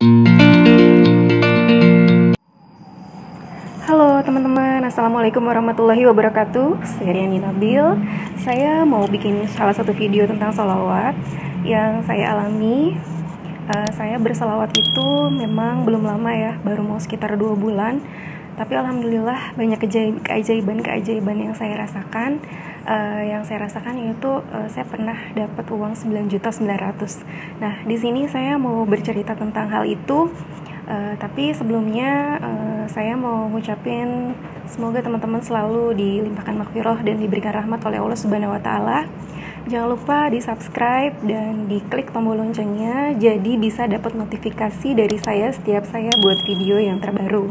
Halo teman-teman, Assalamualaikum warahmatullahi wabarakatuh. Saya Riani Nabil. Saya mau bikin salah satu video tentang sholawat yang saya alami. Saya berselawat itu memang belum lama ya, baru mau sekitar 2 bulan. Tapi alhamdulillah banyak keajaiban yang saya rasakan. Yang saya rasakan yaitu saya pernah dapat uang 9.900.000. Nah, di sini saya mau bercerita tentang hal itu. Tapi sebelumnya saya mau ngucapin semoga teman-teman selalu dilimpahkan maghfirah dan diberikan rahmat oleh Allah Subhanahu wa taala. Jangan lupa di-subscribe dan diklik tombol loncengnya jadi bisa dapat notifikasi dari saya setiap saya buat video yang terbaru.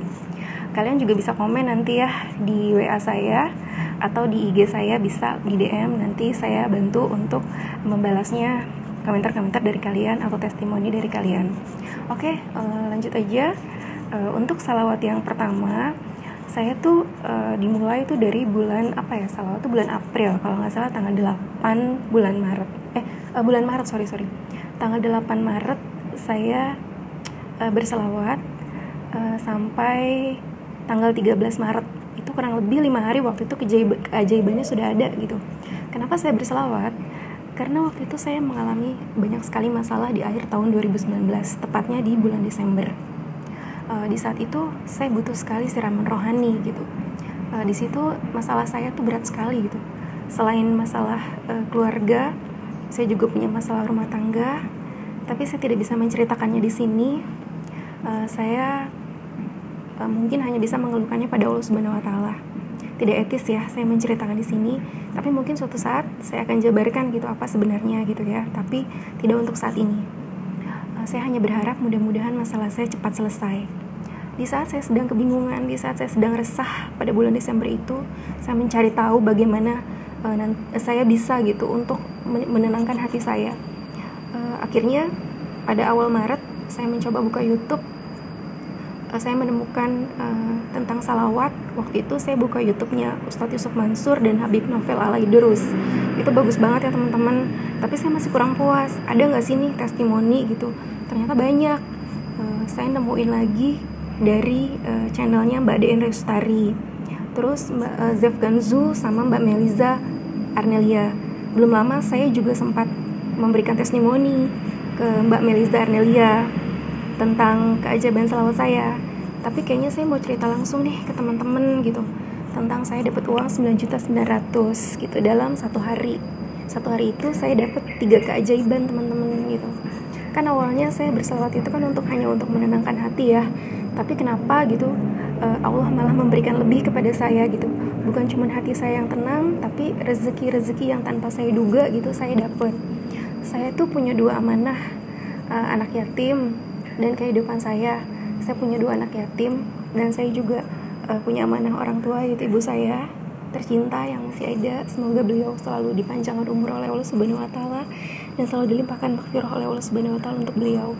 Kalian juga bisa komen nanti ya di WA saya atau di IG saya, bisa di DM, nanti saya bantu untuk membalasnya komentar-komentar dari kalian atau testimoni dari kalian. Oke, lanjut aja. Untuk salawat yang pertama, saya tuh dimulai tuh dari bulan apa ya? Salawat tuh bulan April kalau nggak salah, tanggal 8 bulan Maret. Bulan Maret, sorry. Tanggal 8 Maret saya berselawat sampai tanggal 13 Maret. Itu kurang lebih 5 hari. Waktu itu keajaibannya sudah ada gitu. Kenapa saya berselawat? Karena waktu itu saya mengalami banyak sekali masalah di akhir tahun 2019, tepatnya di bulan Desember. Di saat itu saya butuh sekali siraman rohani gitu. Di situ masalah saya tuh berat sekali gitu. Selain masalah keluarga, saya juga punya masalah rumah tangga, tapi saya tidak bisa menceritakannya di sini. Saya mungkin hanya bisa mengeluhkannya pada Allah Subhanahu wa taala. Tidak etis ya saya menceritakan di sini, tapi mungkin suatu saat saya akan jabarkan gitu apa sebenarnya gitu ya, tapi tidak untuk saat ini. Saya hanya berharap mudah-mudahan masalah saya cepat selesai. Di saat saya sedang kebingungan, di saat saya sedang resah pada bulan Desember itu, saya mencari tahu bagaimana saya bisa gitu untuk menenangkan hati saya. Akhirnya pada awal Maret saya mencoba buka YouTube. Saya menemukan tentang salawat. Waktu itu saya buka YouTube-nya Ustadz Yusuf Mansur dan Habib Novel Alaidrus. Itu bagus banget ya teman-teman. Tapi saya masih kurang puas. Ada nggak sih nih testimoni gitu? Ternyata banyak. Saya nemuin lagi dari channelnya Mbak Dean Restari, terus Mbak Zef Ganzu sama Mbak Meliza Arnelia. Belum lama saya juga sempat memberikan testimoni ke Mbak Meliza Arnelia tentang keajaiban salawat saya. Tapi kayaknya saya mau cerita langsung nih ke teman-teman gitu tentang saya dapat uang 9.900.000 gitu dalam satu hari. Satu hari itu saya dapat 3 keajaiban teman-teman gitu. Kan awalnya saya bersalawat itu kan hanya untuk menenangkan hati ya. Tapi kenapa gitu Allah malah memberikan lebih kepada saya gitu. Bukan cuma hati saya yang tenang, tapi rezeki-rezeki yang tanpa saya duga gitu saya dapat. Saya tuh punya 2 amanah, anak yatim dan kehidupan saya punya 2 anak yatim, dan saya juga punya amanah orang tua yaitu ibu saya tercinta yang masih ada. Semoga beliau selalu dipanjangkan umur oleh Allah Subhanahu wa taala dan selalu dilimpahkan maghfirah oleh Allah Subhanahu wa taala untuk beliau.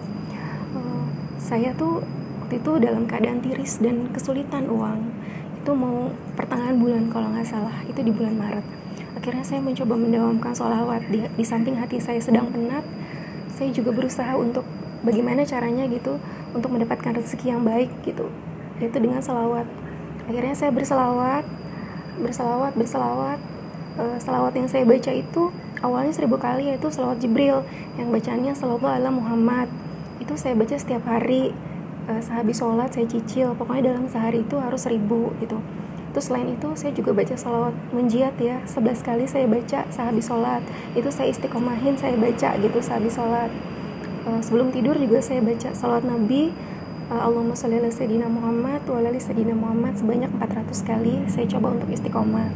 Saya tuh waktu itu dalam keadaan tiris dan kesulitan uang. Itu mau pertengahan bulan kalau nggak salah, itu di bulan Maret. Akhirnya saya mencoba mendawamkan sholawat di samping hati saya sedang penat. Saya juga berusaha untuk bagaimana caranya gitu untuk mendapatkan rezeki yang baik gitu, yaitu dengan salawat. Akhirnya saya berselawat. Salawat yang saya baca itu awalnya 1000 kali, yaitu salawat Jibril yang bacaannya sallallahu ala Muhammad. Itu saya baca setiap hari. Sehabis sholat saya cicil, pokoknya dalam sehari itu harus 1000 gitu. Terus selain itu saya juga baca salawat munjiat ya, 11 kali saya baca sehabis sholat. Itu saya istiqomahin, saya baca gitu sehabis sholat. Sebelum tidur juga saya baca salawat Nabi, Allahumma sholli ala sayyidina Muhammad wa ala ali sayyidina Muhammad sebanyak 400 kali. Saya coba untuk istiqomah.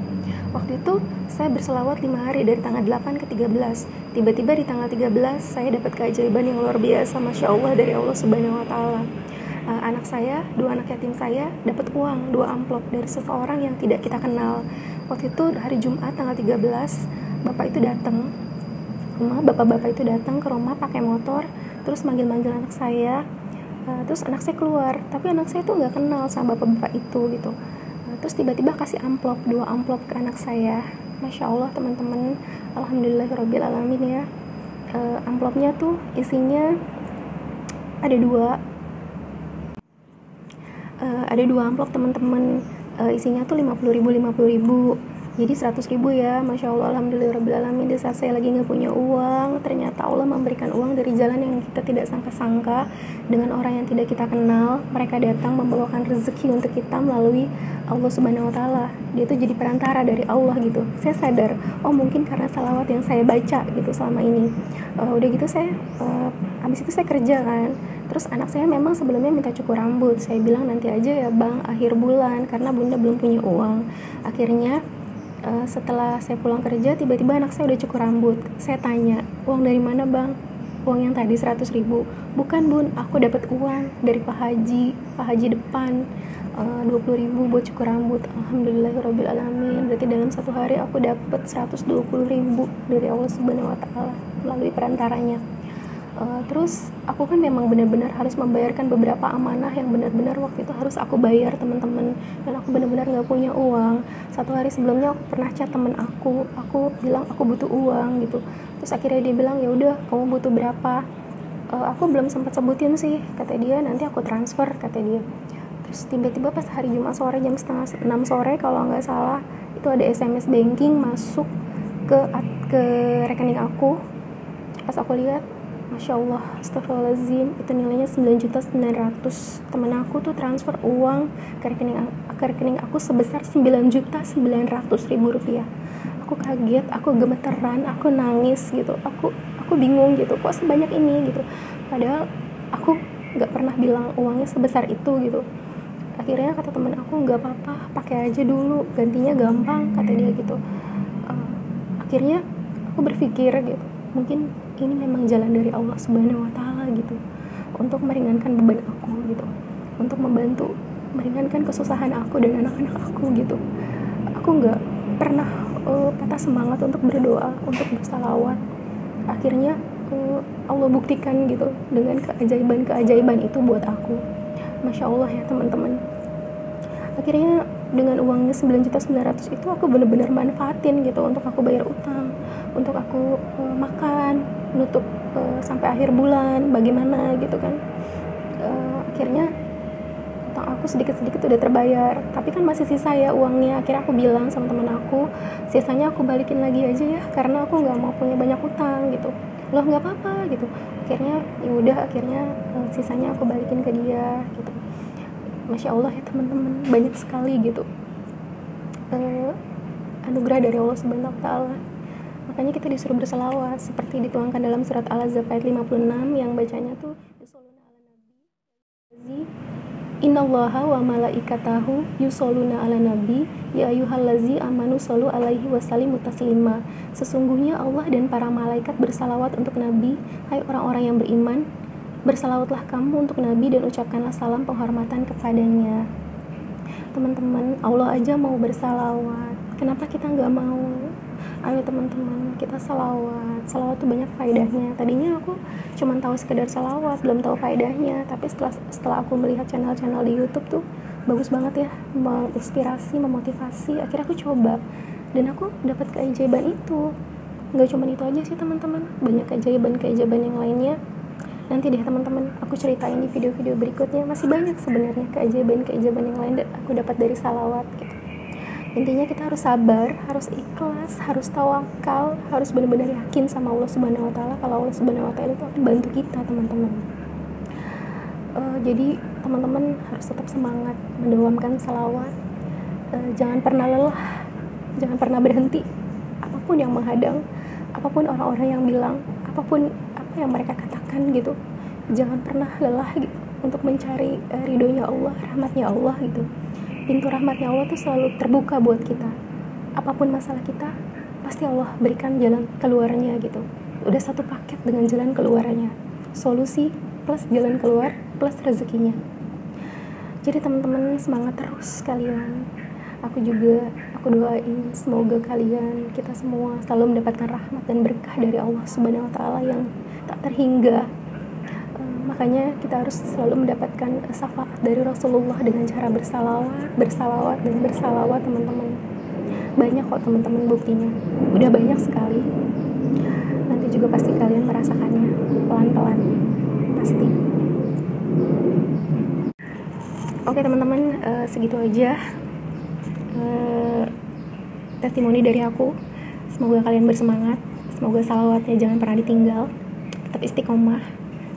Waktu itu saya berselawat 5 hari dari tanggal 8 ke 13. Tiba-tiba di tanggal 13 saya dapat keajaiban yang luar biasa, Masya Allah, dari Allah Subhanahu wa taala. Anak saya, 2 anak yatim saya dapat uang 2 amplop dari seseorang yang tidak kita kenal. Waktu itu hari Jumat tanggal 13, bapak itu datang ke rumah pakai motor, terus manggil-manggil anak saya. Terus anak saya keluar, tapi anak saya tuh nggak kenal sama bapak-bapak itu gitu. Terus tiba-tiba kasih amplop, 2 amplop ke anak saya. Masya Allah teman-teman, alhamdulillahirabbil alamin ya. Amplopnya tuh isinya ada 2 ada 2 amplop teman-teman, isinya tuh 50.000 jadi 100.000 ya. Masya Allah, alhamdulillahirrabbilalamin. Di saat saya lagi nggak punya uang, ternyata Allah memberikan uang dari jalan yang kita tidak sangka-sangka, dengan orang yang tidak kita kenal. Mereka datang membawakan rezeki untuk kita melalui Allah Subhanahu Wa Taala. Dia tuh jadi perantara dari Allah gitu. Saya sadar, oh mungkin karena salawat yang saya baca gitu selama ini. Udah gitu saya habis itu saya kerja kan. Terus anak saya memang sebelumnya minta cukur rambut. Saya bilang nanti aja ya bang, akhir bulan, karena bunda belum punya uang. Akhirnya setelah saya pulang kerja, tiba-tiba anak saya udah cukur rambut. Saya tanya, uang dari mana bang? Uang yang tadi 100.000. Bukan bun, aku dapat uang dari Pak Haji depan, 20.000 buat cukur rambut. Alhamdulillahirrabbilalamin. Berarti dalam satu hari aku dapat 120.000 dari Allah Subhanahu Wa Taala melalui perantaranya. Terus aku kan memang benar-benar harus membayarkan beberapa amanah yang benar-benar waktu itu harus aku bayar teman-teman, dan aku benar-benar nggak punya uang. Satu hari sebelumnya aku pernah chat temen aku bilang aku butuh uang gitu. Terus akhirnya dia bilang ya udah kamu butuh berapa. Aku belum sempat sebutin sih, kata dia nanti aku transfer, kata dia. Terus tiba-tiba pas hari Jumat sore jam 5:30 sore kalau nggak salah, itu ada SMS banking masuk ke rekening aku. Pas aku lihat, Masya Allah, astagfirullahaladzim, itu nilainya 9.900.000. Temen aku tuh transfer uang ke rekening aku sebesar 9.900.000 rupiah. Aku kaget, aku gemeteran, aku nangis gitu, aku bingung gitu, kok sebanyak ini gitu. Padahal aku nggak pernah bilang uangnya sebesar itu gitu. Akhirnya kata temen aku, nggak apa-apa, pakai aja dulu, gantinya gampang, kata dia gitu. Akhirnya aku berpikir gitu, mungkin ini memang jalan dari Allah Subhanahu Wa Taala gitu, untuk meringankan beban aku gitu, untuk membantu meringankan kesusahan aku dan anak-anak aku gitu. Aku nggak pernah patah semangat untuk berdoa, untuk bersalawat. Akhirnya Allah buktikan gitu dengan keajaiban itu buat aku. Masya Allah ya teman-teman. Akhirnya dengan uangnya 9.900.000 itu aku benar-benar manfaatin gitu untuk aku bayar utang, untuk aku makan, nutup sampai akhir bulan, bagaimana gitu kan. Akhirnya utang aku sedikit-sedikit udah terbayar, tapi kan masih sisa ya uangnya. Akhirnya aku bilang sama teman aku, sisanya aku balikin lagi aja ya, karena aku nggak mau punya banyak utang gitu. Loh nggak apa-apa gitu. Akhirnya ya udah, akhirnya sisanya aku balikin ke dia gitu. Masya Allah ya teman-teman, banyak sekali gitu anugerah dari Allah Subhanahu Wa Taala. Makanya kita disuruh berselawat seperti dituangkan dalam surat Al-Ahzab ayat 56 yang bacanya tuh yusholluna ala nabi innallaha wa malaikatahu yusholluna ala nabi ya ayyuhallazi amanu shollu alaihi wasallimu taslima. Sesungguhnya Allah dan para malaikat bersalawat untuk nabi, hai orang-orang yang beriman, bersalawatlah kamu untuk nabi dan ucapkanlah salam penghormatan kepadanya. Teman-teman, Allah aja mau bersalawat, kenapa kita nggak mau? Ayo teman-teman, kita salawat tuh banyak faedahnya. Tadinya aku cuma tahu sekedar salawat, belum tahu faedahnya. Tapi setelah aku melihat channel-channel di YouTube tuh bagus banget ya, menginspirasi, memotivasi. Akhirnya aku coba dan aku dapat keajaiban itu. Nggak cuma itu aja sih teman-teman, banyak keajaiban yang lainnya. Nanti deh teman-teman, aku ceritain di video-video berikutnya. Masih banyak sebenarnya keajaiban yang lain dan aku dapat dari salawat gitu. Intinya kita harus sabar, harus ikhlas, harus tawakal, harus benar-benar yakin sama Allah Subhanahu Wa Taala kalau Allah Subhanahu Wa Taala itu akan bantu kita teman-teman. Jadi teman-teman harus tetap semangat mendawamkan salawat. Jangan pernah lelah, jangan pernah berhenti. Apapun yang menghadang, apapun orang-orang yang bilang, apapun apa yang mereka katakan gitu, jangan pernah lelah gitu untuk mencari ridhonya Allah, rahmatnya Allah gitu. Pintu rahmatnya Allah tuh selalu terbuka buat kita. Apapun masalah kita, pasti Allah berikan jalan keluarnya gitu. Udah satu paket dengan jalan keluarnya. Solusi plus jalan keluar plus rezekinya. Jadi teman-teman semangat terus kalian. Aku doain semoga kalian, kita semua selalu mendapatkan rahmat dan berkah dari Allah Subhanahu Wa Taala yang tak terhingga. Makanya kita harus selalu mendapatkan syafaat dari Rasulullah dengan cara bersalawat teman-teman. Banyak kok teman-teman buktinya, udah banyak sekali. Nanti juga pasti kalian merasakannya pelan-pelan, pasti. Oke Oke teman-teman, segitu aja testimoni dari aku. Semoga kalian bersemangat, semoga salawatnya jangan pernah ditinggal, tetap istiqomah,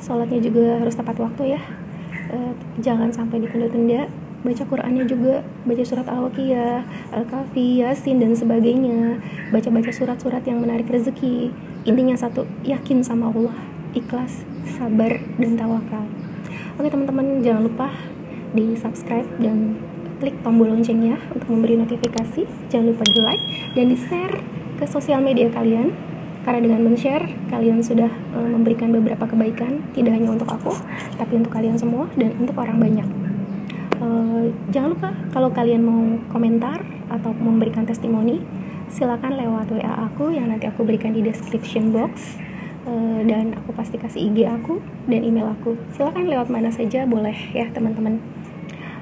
sholatnya juga harus tepat waktu ya, jangan sampai ditunda-tunda, baca Qurannya juga, baca surat Al-Waqiah, Al-Kahfi, Yasin dan sebagainya, baca-baca surat-surat yang menarik rezeki. Intinya satu, yakin sama Allah, ikhlas, sabar dan tawakal. Oke teman-teman, jangan lupa di subscribe dan klik tombol loncengnya untuk memberi notifikasi. Jangan lupa di like dan di share ke sosial media kalian, karena dengan men-share kalian sudah memberikan beberapa kebaikan, tidak hanya untuk aku tapi untuk kalian semua dan untuk orang banyak. Jangan lupa kalau kalian mau komentar atau memberikan testimoni, silakan lewat WA aku yang nanti aku berikan di description box, dan aku pasti kasih IG aku dan email aku. Silakan lewat mana saja boleh ya teman-teman.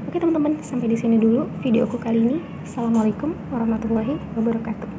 Oke teman-teman, sampai di sini dulu videoku kali ini. Assalamualaikum warahmatullahi wabarakatuh.